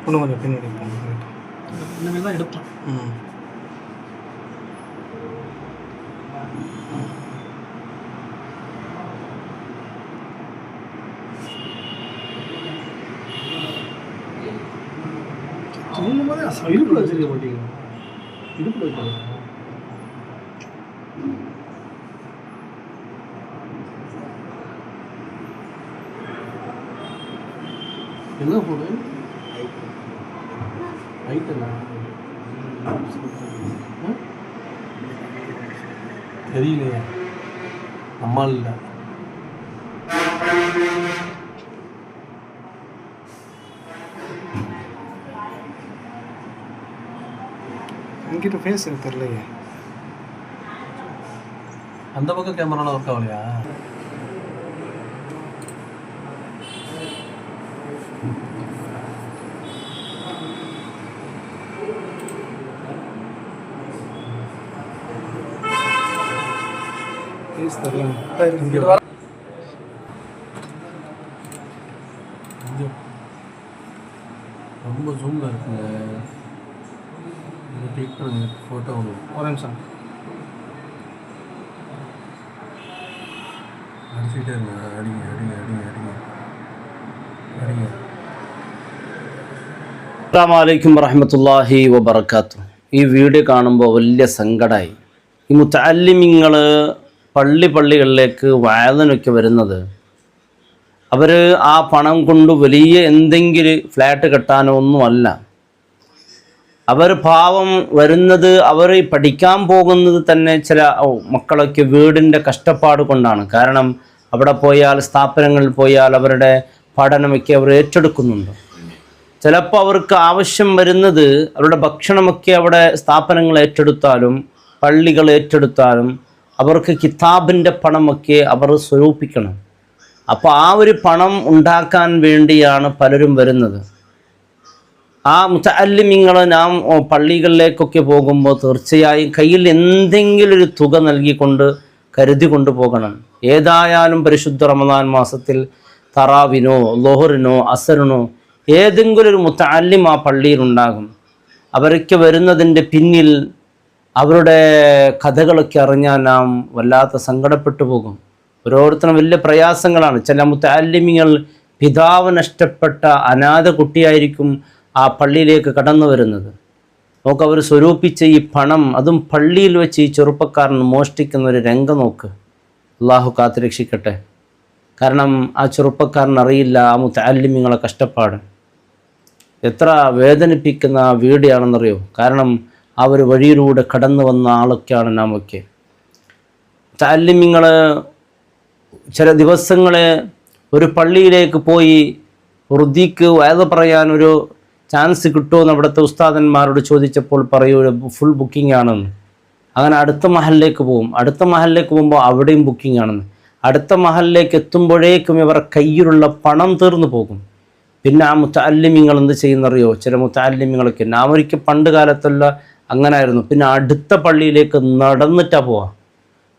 இன்னும் கொஞ்சம் பின்னாடி இனிமேல் தான் எடுப்போம். தூங்கும் போதே இடுப்பில் வச்சிருக்க மாட்டீங்க, இடுப்பில் வச்சிருக்க என்ன போடு ஐட்டா தெரியலையா அம்மா இல்லை. என்கிட்ட ஃபேஸ் எனக்கு தெரியலையே. அந்த பக்கம் கேமராலாம் ஒர்க் ஆகலையா? ஃபேஸ் தெரியல. ரொம்ப ஜூமில் இருக்குங்க. இதை கிளிக் பண்ணுங்க, ஃபோட்டோ ஒன்று. ஒரு நிமிஷம் அடிச்சுக்கிட்டே இருங்க. அடிங்க அடிங்க அடிங்க அடிங்க அடிங்க. അസ്സലാമു അലൈക്കും വറഹ്മത്തുള്ളാഹി വബറകാതുഹു. ഈ വീഡിയോ കാണുമ്പോൾ വലിയ സങ്കടമായി. ഈ മുതഅല്ലിമീങ്ങൾ പള്ളികളിലേക്ക് വഅദിനൊക്കെ വരുന്നത്, അവർ ആ പണം കൊണ്ട് വലിയ എന്തെങ്കിലും ഫ്ലാറ്റ് കെട്ടാനോ ഒന്നുമല്ല. അവർ പാവം വരുന്നത്, അവർ പഠിക്കാൻ പോകുന്നത് തന്നെ ചില മക്കളൊക്കെ വീടിൻ്റെ കഷ്ടപ്പാട് കൊണ്ടാണ്. കാരണം അവിടെ പോയാൽ, സ്ഥാപനങ്ങളിൽ പോയാൽ അവരുടെ പഠനമൊക്കെ അവർ ഏറ്റെടുക്കുന്നുണ്ട്. ചിലപ്പോൾ അവർക്ക് ആവശ്യം വരുന്നത്, അവരുടെ ഭക്ഷണമൊക്കെ അവിടെ സ്ഥാപനങ്ങൾ ഏറ്റെടുത്താലും പള്ളികൾ ഏറ്റെടുത്താലും അവർക്ക് കിതാബിൻ്റെ പണമൊക്കെ അവർ സ്വരൂപിക്കണം. അപ്പോൾ ആ ഒരു പണം ഉണ്ടാക്കാൻ വേണ്ടിയാണ് പലരും വരുന്നത്. ആ മുതഅല്ലിമീങ്ങൾ നാം പള്ളികളിലേക്കൊക്കെ പോകുമ്പോൾ തീർച്ചയായും കയ്യിൽ എന്തെങ്കിലും ഒരു തുക നൽകിക്കൊണ്ട് കരുതി കൊണ്ടുപോകണം. ഏതായാലും പരിശുദ്ധ റമദാൻ മാസത്തിൽ തറാവിനോ ളുഹറിനോ അസറിനോ ഏതെങ്കിലും ഒരു മുതഅല്ലിം ആ പള്ളിയിലുണ്ടാകും. അവരൊക്കെ വരുന്നതിൻ്റെ പിന്നിൽ അവരുടെ കഥകളൊക്കെ അറിഞ്ഞാൽ നാം വല്ലാത്ത സങ്കടപ്പെട്ടു പോകും. ഓരോരുത്തരും വലിയ പ്രയാസങ്ങളാണ്. ചില മുതഅല്ലിമീങ്ങൾ പിതാവ് നഷ്ടപ്പെട്ട അനാഥ കുട്ടിയായിരിക്കും ആ പള്ളിയിലേക്ക് കടന്നു വരുന്നത്. നോക്ക്, അവർ സ്വരൂപിച്ച ഈ പണം, അതും പള്ളിയിൽ വെച്ച് ഈ ചെറുപ്പക്കാരൻ മോഷ്ടിക്കുന്ന ഒരു രംഗം നോക്ക്. അള്ളാഹു കാത്തുരക്ഷിക്കട്ടെ. കാരണം ആ ചെറുപ്പക്കാരൻ അറിയില്ല ആ മുതഅല്ലിമീങ്ങളെ കഷ്ടപ്പാട്. എത്ര വേദനിപ്പിക്കുന്ന വീഡിയോ ആണെന്നറിയോ? കാരണം ആ ഒരു വഴിയിലൂടെ കടന്നു വന്ന ആളൊക്കെയാണ് നാമൊക്കെ. മുതഅല്ലിമീങ്ങൾ ചില ദിവസങ്ങൾ ഒരു പള്ളിയിലേക്ക് പോയി ഉറുദിക്ക് വയത് പറയാനൊരു ചാൻസ് കിട്ടുമെന്ന് അവിടുത്തെ ഉസ്താദന്മാരോട് ചോദിച്ചപ്പോൾ പറയൂ ഫുൾ ബുക്കിംഗ് ആണെന്ന്. അങ്ങനെ അടുത്ത മഹലിലേക്ക് പോകും. അടുത്ത മഹലിലേക്ക് പോകുമ്പോൾ അവിടെയും ബുക്കിംഗ് ആണെന്ന്. അടുത്ത മഹലിലേക്ക് എത്തുമ്പോഴേക്കും ഇവർ കയ്യിലുള്ള പണം തീർന്നു പോകും. പിന്നെ ആ മുതഅല്ലിമീങ്ങൾ എന്ത് ചെയ്യുന്നറിയോ? ചില മുതഅല്ലിമീങ്ങളൊക്കെ, നാം ഒരിക്കൽ പണ്ട് കാലത്തുള്ള അങ്ങനെ ആയിരുന്നു. പിന്നെ അടുത്ത പള്ളിയിലേക്ക് നടന്നിട്ടാണ് പോവുക.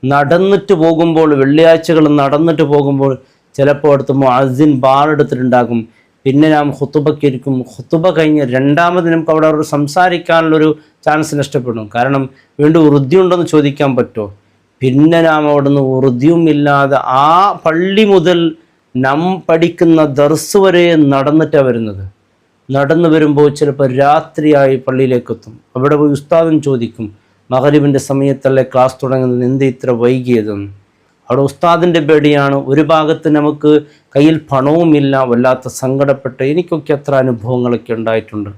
നടന്നിട്ട് പോകുമ്പോൾ, വെള്ളിയാഴ്ചകൾ നടന്നിട്ട് പോകുമ്പോൾ ചിലപ്പോൾ അടുത്ത് മുഅദ്ദിൻ ബാറെടുത്തിട്ടുണ്ടാകും. പിന്നെ നാം ഖുതുബയ്ക്കിരിക്കും. ഖുതുബ കഴിഞ്ഞ് രണ്ടാമത് നമുക്ക് അവിടെ ഒരു സംസാരിക്കാനുള്ളൊരു ചാൻസ് നഷ്ടപ്പെടും. കാരണം വീണ്ടും ഉറുദി ഉണ്ടെന്ന് ചോദിക്കാൻ പറ്റുമോ? പിന്നെ നാം അവിടെ നിന്ന് ഉറുദിയും ഇല്ലാതെ ആ പള്ളി മുതൽ നാം പഠിക്കുന്ന ദർസ് വരെ നടന്നിട്ടാണ് വരുന്നത്. നടന്നു വരുമ്പോൾ ചിലപ്പോൾ രാത്രിയായി പള്ളിയിലേക്ക് എത്തും. അവിടെ പോയി ഉസ്താദും ചോദിക്കും, മഗ്‌രിബിൻ്റെ സമയത്തല്ലേ ക്ലാസ് തുടങ്ങുന്നത്, എന്ത് ഇത്ര വൈകിയതെന്ന്. അവിടെ ഉസ്താദിൻ്റെ പേടിയാണ്. ഒരു ഭാഗത്ത് നമുക്ക് കയ്യിൽ പണവുമില്ല, വല്ലാത്ത സങ്കടപ്പെട്ട്. എനിക്കൊക്കെ അത്ര അനുഭവങ്ങളൊക്കെ ഉണ്ടായിട്ടുണ്ട്.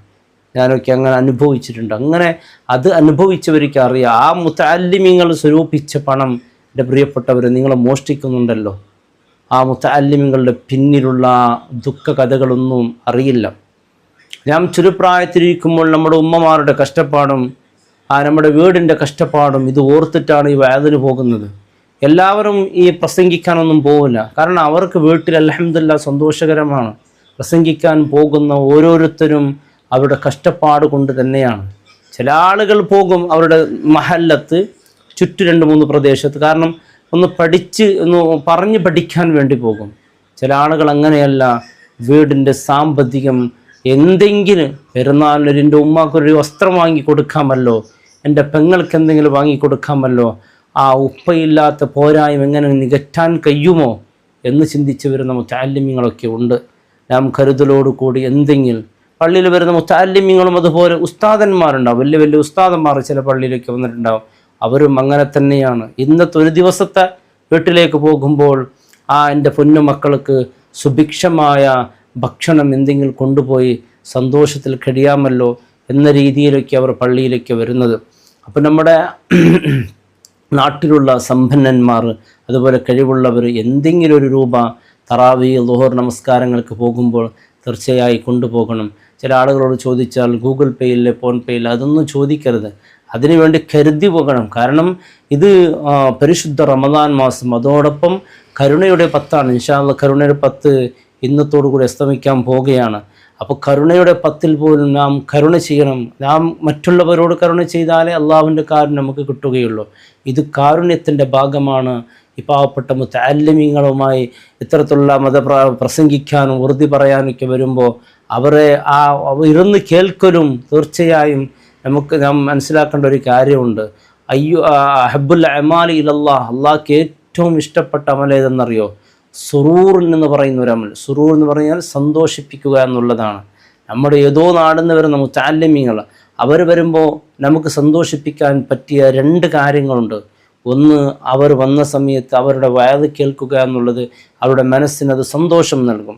ഞാനൊക്കെ അങ്ങനെ അനുഭവിച്ചിട്ടുണ്ട്. അങ്ങനെ അത് അനുഭവിച്ചവർക്ക് അറിയാം. ആ മുതഅല്ലിമീങ്ങൾ സ്വരൂപിച്ച പണം, എൻ്റെ പ്രിയപ്പെട്ടവർ, നിങ്ങൾ മോഷ്ടിക്കുന്നുണ്ടല്ലോ. ആ മുതഅല്ലിമീങ്ങളുടെ പിന്നിലുള്ള ദുഃഖ കഥകളൊന്നും അറിയില്ല. നാം ചെറുപ്രായത്തിലിരിക്കുമ്പോൾ നമ്മുടെ ഉമ്മമാരുടെ കഷ്ടപ്പാടും നമ്മുടെ വീടിൻ്റെ കഷ്ടപ്പാടും ഇത് ഓർത്തിട്ടാണ് ഈ വഅദിന് പോകുന്നത്. എല്ലാവരും ഈ പ്രസംഗിക്കാനൊന്നും പോവില്ല. കാരണം അവർക്ക് വീട്ടിൽ അൽഹംദുലില്ലാഹ് സന്തോഷകരമാണ്. പ്രസംഗിക്കാൻ പോകുന്ന ഓരോരുത്തരും അവരുടെ കഷ്ടപ്പാട് കൊണ്ട് തന്നെയാണ്. ചില ആളുകൾ പോകും അവരുടെ മഹല്ലത്ത്, ചുറ്റു 2-3 പ്രദേശത്ത്, കാരണം ഒന്ന് പറഞ്ഞ് പഠിക്കാൻ വേണ്ടി പോകും. ചില ആളുകൾ അങ്ങനെയല്ല, വീടിൻ്റെ സാമ്പത്തികം എന്തെങ്കിലും പെരുന്നാളിനൊരു എൻ്റെ ഉമ്മാക്കൊരു വസ്ത്രം വാങ്ങി കൊടുക്കാമല്ലോ, എൻ്റെ പെങ്ങൾക്ക് എന്തെങ്കിലും വാങ്ങി കൊടുക്കാമല്ലോ, ആ ഉപ്പയില്ലാത്ത പോരായ്മ എങ്ങനെ നികറ്റാൻ കഴിയുമോ എന്ന് ചിന്തിച്ച് വരുന്ന മുതഅല്ലിമീങ്ങളൊക്കെ ഉണ്ട്. നാം കരുതലോടുകൂടി എന്തെങ്കിലും പള്ളിയിൽ വരുന്ന മുതഅല്ലിമീങ്ങളും അതുപോലെ ഉസ്താദന്മാരുണ്ടാവും, വലിയ വലിയ ഉസ്താദന്മാർ ചില പള്ളിയിലേക്ക് വന്നിട്ടുണ്ടാവും. അവരും അങ്ങനെ തന്നെയാണ്. ഇന്നത്തെ ഒരു ദിവസത്തെ വീട്ടിലേക്ക് പോകുമ്പോൾ എൻ്റെ പൊന്നു മക്കൾക്ക് സുഭിക്ഷമായ ഭക്ഷണം എന്തെങ്കിലും കൊണ്ടുപോയി സന്തോഷത്തിൽ കഴിയാമല്ലോ എന്ന രീതിയിലൊക്കെ അവർ പള്ളിയിലേക്ക് വരുന്നത്. അപ്പം നമ്മുടെ നാട്ടിലുള്ള സമ്പന്നന്മാർ അതുപോലെ കഴിവുള്ളവർ എന്തെങ്കിലും ഒരു രൂപ തറാവി ളുഹർ നമസ്കാരങ്ങൾക്ക് പോകുമ്പോൾ തീർച്ചയായും കൊണ്ടുപോകണം. ചില ആളുകളോട് ചോദിച്ചാൽ ഗൂഗിൾ പേയിലെ ഫോൺ പേയിൽ അതൊന്നും ചോദിക്കരുത്, അതിനുവേണ്ടി കരുതി പോകണം. കാരണം ഇത് പരിശുദ്ധ റമദാൻ മാസം, അതോടൊപ്പം കരുണയുടെ 10 ഇൻഷാ അല്ലാഹ്. കരുണയുടെ 10 ഇന്നത്തോടു കൂടി അസ്തമിക്കാൻ പോവുകയാണ്. അപ്പോൾ കരുണയുടെ 10 പോലും നാം കരുണ ചെയ്യണം. നാം മറ്റുള്ളവരോട് കരുണ ചെയ്താലേ അള്ളാഹുവിൻ്റെ കാരുണ്യം നമുക്ക് കിട്ടുകയുള്ളൂ. ഇത് കാരുണ്യത്തിൻ്റെ ഭാഗമാണ്. ഈ പാവപ്പെട്ട മുതഅല്ലിമീങ്ങളുമായി ഇത്തരത്തിലുള്ള പ്രസംഗിക്കാനും ഉറുദി പറയാനൊക്കെ വരുമ്പോൾ അവരെ ഇരുന്ന് കേൾക്കലും തീർച്ചയായും നാം മനസ്സിലാക്കേണ്ട ഒരു കാര്യമുണ്ട്. ഹബ്ബുൽ അമാലി ഇലല്ലാഹ്, അള്ളാഹ്ക്ക് ഏറ്റവും ഇഷ്ടപ്പെട്ട അമൽ ഏതെന്നറിയോ? സുറൂർ എന്ന് പറയുന്ന ഒരു അമൽ. സുറൂർ എന്ന് പറഞ്ഞാൽ സന്തോഷിപ്പിക്കുക എന്നുള്ളതാണ്. നമ്മുടെ ഏതോ നാടിന്ന് വരുന്ന മുതഅല്ലിമീങ്ങൾ അവർ വരുമ്പോൾ നമുക്ക് സന്തോഷിപ്പിക്കാൻ പറ്റിയ 2 കാര്യങ്ങളുണ്ട്. ഒന്ന്, അവർ വന്ന സമയത്ത് അവരുടെ വയത് കേൾക്കുക എന്നുള്ളത് അവരുടെ മനസ്സിനത് സന്തോഷം നൽകും.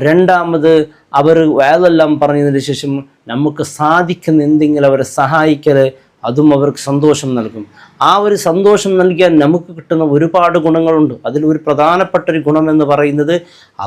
രണ്ടാമത്, അവർ വയതെല്ലാം പറഞ്ഞതിന് ശേഷം നമുക്ക് സാധിക്കുന്ന എന്തെങ്കിലും അവരെ സഹായിക്കൽ, അതും അവർക്ക് സന്തോഷം നൽകും. ആ ഒരു സന്തോഷം നൽകിയാൽ നമുക്ക് കിട്ടുന്ന ഒരുപാട് ഗുണങ്ങളുണ്ട്. അതിലൊരു പ്രധാനപ്പെട്ട ഒരു ഗുണമെന്ന് പറയുന്നത്,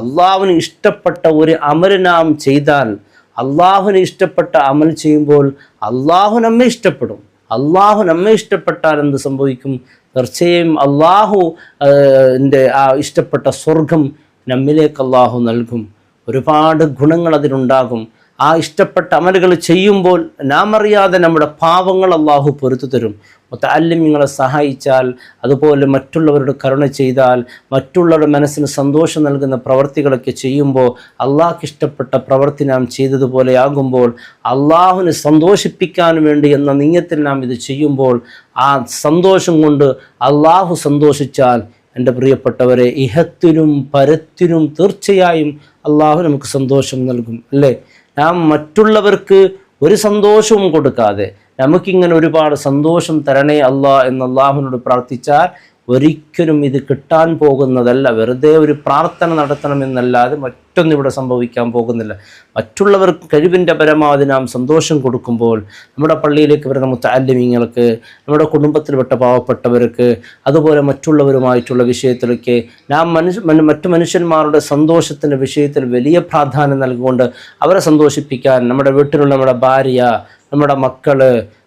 അള്ളാഹുവിന് ഇഷ്ടപ്പെട്ട ഒരു അമൽ നാം ചെയ്താൽ, അള്ളാഹുവിന് ഇഷ്ടപ്പെട്ട അമൽ ചെയ്യുമ്പോൾ അള്ളാഹു നമ്മെ ഇഷ്ടപ്പെടും. അള്ളാഹു നമ്മെ ഇഷ്ടപ്പെട്ടാൽ എന്ത് സംഭവിക്കും? തീർച്ചയായും അള്ളാഹുവിൻ്റെ ആ ഇഷ്ടപ്പെട്ട സ്വർഗം നമ്മിലേക്ക് അള്ളാഹു നൽകും. ഒരുപാട് ഗുണങ്ങൾ അതിനുണ്ടാകും. ആ ഇഷ്ടപ്പെട്ട അമലുകൾ ചെയ്യുമ്പോൾ നാം അറിയാതെ നമ്മുടെ പാവങ്ങൾ അള്ളാഹു പൊറുത്തു തരും. മുതഅല്ലിമീങ്ങളെ സഹായിച്ചാൽ, അതുപോലെ മറ്റുള്ളവരുടെ കരുണ ചെയ്താൽ, മറ്റുള്ളവരുടെ മനസ്സിന് സന്തോഷം നൽകുന്ന പ്രവർത്തികളൊക്കെ ചെയ്യുമ്പോൾ, അള്ളാഹ്ക്ക് ഇഷ്ടപ്പെട്ട പ്രവൃത്തി നാം ചെയ്തതുപോലെ ആകുമ്പോൾ, അള്ളാഹുവിനെ സന്തോഷിപ്പിക്കാൻ വേണ്ടി എന്ന നിയ്യത്തിൽ നാം ഇത് ചെയ്യുമ്പോൾ, ആ സന്തോഷം കൊണ്ട് അള്ളാഹു സന്തോഷിച്ചാൽ, എൻ്റെ പ്രിയപ്പെട്ടവരെ, ഇഹത്തിലും പരത്തിലും തീർച്ചയായും അള്ളാഹു നമുക്ക് സന്തോഷം നൽകും. അല്ലേ? നാം മറ്റുള്ളവർക്ക് ഒരു സന്തോഷവും കൊടുക്കാതെ നമുക്കിങ്ങനെ ഒരുപാട് സന്തോഷം തരണേ അല്ലാ എന്ന് അള്ളാഹുവിനോട് പ്രാർത്ഥിച്ചാൽ ഒരിക്കലും ഇത് കിട്ടാൻ പോകുന്നതല്ല. വെറുതെ ഒരു പ്രാർത്ഥന നടത്തണമെന്നല്ലാതെ മറ്റൊന്നും ഇവിടെ സംഭവിക്കാൻ പോകുന്നില്ല. മറ്റുള്ളവർക്ക് കഴിവിൻ്റെ പരമാവധി നാം സന്തോഷം കൊടുക്കുമ്പോൾ, നമ്മുടെ പള്ളിയിലേക്ക് വരുന്ന മുതഅല്ലിമീങ്ങൾക്ക്, നമ്മുടെ കുടുംബത്തിൽപ്പെട്ട പാവപ്പെട്ടവർക്ക്, അതുപോലെ മറ്റുള്ളവരുമായിട്ടുള്ള വിഷയത്തിലൊക്കെ നാം മറ്റു മനുഷ്യന്മാരുടെ സന്തോഷത്തിൻ്റെ വിഷയത്തിൽ വലിയ പ്രാധാന്യം നൽകിക്കൊണ്ട് അവരെ സന്തോഷിപ്പിക്കാൻ, നമ്മുടെ വീട്ടിലുള്ള നമ്മുടെ ഭാര്യ, നമ്മുടെ മക്കൾ,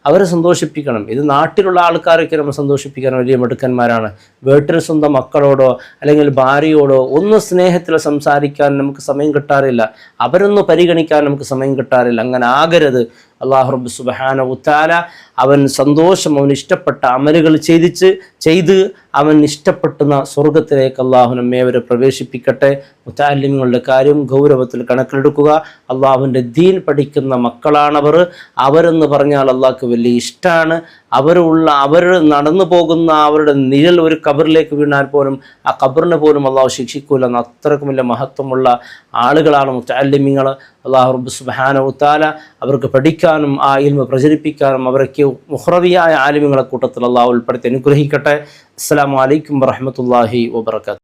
അവരെ സന്തോഷിപ്പിക്കണം. ഇത് നാട്ടിലുള്ള ആൾക്കാരൊക്കെ നമ്മൾ സന്തോഷിപ്പിക്കാൻ വലിയ മിടുക്കന്മാരാണ്. വീട്ടിൽ സ്വന്തം മക്കളോടോ അല്ലെങ്കിൽ ഭാര്യയോടോ ഒന്ന് സ്നേഹത്തിൽ സംസാരിക്കാൻ നമുക്ക് സമയം കിട്ടാറില്ല. അവരൊന്ന് പരിഗണിക്കാൻ നമുക്ക് സമയം കിട്ടാറില്ല. അങ്ങനെ ആകരുത്. അല്ലാഹു റബ്ബ് സുബ്ഹാനഹു വ തആല അവൻ സന്തോഷം, അവൻ ഇഷ്ടപ്പെട്ട അമലുകൾ ചെയ്ത് അവൻ ഇഷ്ടപ്പെടുന്ന സ്വർഗത്തിലേക്ക് അള്ളാഹു നമ്മെ അവരെ പ്രവേശിപ്പിക്കട്ടെ. മുതഅല്ലിമീങ്ങളുടെ കാര്യം ഗൗരവത്തിൽ കണക്കിലെടുക്കുക. അള്ളാഹുവിൻ്റെ ദീൻ പഠിക്കുന്ന മക്കളാണവർ. അവരെന്ന് പറഞ്ഞാൽ അള്ളാഹ്ക്ക് വലിയ ഇഷ്ടമാണ്. അവർ നടന്നു പോകുന്ന അവരുടെ നിഴൽ ഒരു ഖബറിലേക്ക് വീണാൽ പോലും ആ ഖബറിനെ പോലും അള്ളാഹു ശിക്ഷിക്കൂല. അത്രക്കും വലിയ മഹത്വമുള്ള ആളുകളാണ് മുതഅല്ലിമീങ്ങൾ. അല്ലാഹു റബ്ബ് സുബ്ഹാനഹു വ തആല അവർക്ക് പഠിക്കാനും ആ ഇൽമ പ്രചരിപ്പിക്കാനും അവർക്ക് മുഖ്റവിയായ ആലിമീങ്ങളെ കൂട്ടത്തിൽ അള്ളാഹു ഉൾപ്പെടുത്തി അനുഗ്രഹിക്കട്ടെ. അസ്സലാമു അലൈക്കും വറഹ്മത്തുള്ളാഹി വബറകാതുഹു.